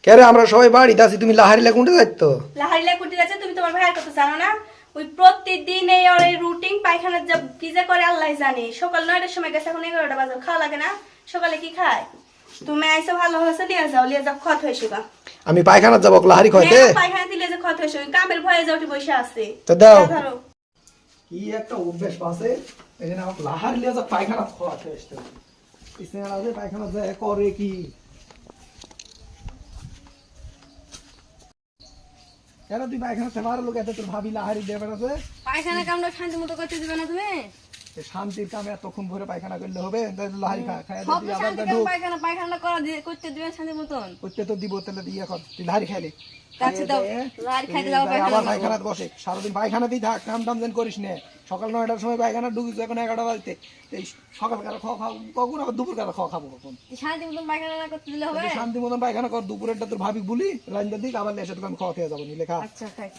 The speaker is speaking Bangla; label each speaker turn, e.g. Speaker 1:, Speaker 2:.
Speaker 1: কেরে আমরা সবাই বাড়িতে আছি, তুমি লাহারি লেগে উঠে যাচ্ছ তো?
Speaker 2: লাহারি লেগে উঠে যাচ্ছে, তুমি তোমার ভাইয়ের কথা জানো না? ওই প্রতিদিন এই ওর এই রুটিন পায়খানা যা কি যে করে আল্লাহ জানে। সকাল 9টার সময় গেছে, এখন 11টা বাজে, খাওয়া লাগে না? সকালে কি খায়? তুমি আইসো ভালো হয়েছে, লিয়ে যাও, লিয়ে যাও, খত হয়েছে গা।
Speaker 1: আমি পায়খানা যাবো লাহারি খাইতে?
Speaker 2: পায়খানা দিলে যে খত হয়েছে, ওই কামের ভয়ে যে উঠে বসে আছে।
Speaker 1: তো দাও।
Speaker 2: ধরো
Speaker 1: কি একটা অভ্যাস পাশে, এখানে আমার লাহারি লিয়ে যা পায়খানা খাওয়াতে আসতে ইসেনা আছে, পায়খানা যায় করে কি? কেন তুই পায়খানা সেবার লোক এত তোর ভাবি লাহারি দেবে না?
Speaker 2: পায়খানা কামড়া শান্তি মতো করতে দিবে না তুমি?
Speaker 1: শান্তির কামে এতক্ষণ ভরে পায়খানা করলে হবে? লাহারি খাই
Speaker 2: সব শান্তি কাম পায়খানা পায়খানা করা করতে দিবে শান্তি মতন
Speaker 1: করতে তো দিব, তাহলে দিয়ে কর তুই লাহারি খাইলে।
Speaker 2: আচ্ছা দাও, লাহারি খাইতে যাও,
Speaker 1: আবার পায়খানাতে বসে সারাদিন পায়খানাতেই থাক, কাম টাম যেন করিস না। সকাল 9টার সময় পায়খানা ঢুকিস, এখন 11টা বাজতে। এই সকাল কারা খাওয়া খাবো কখন, আবার দুপুর কারা খাওয়া খাবো কখন?
Speaker 2: শান্তি মতন পায়খানা না করতে দিলে হবে?
Speaker 1: শান্তি মতন পায়খানা কর, দুপুরেরটা তোর ভাবি বলি রান্না দিক, আবার এসে তোকে আমি খাওয়া খেয়ে যাবো নিলে খা।
Speaker 2: আচ্ছা খাই।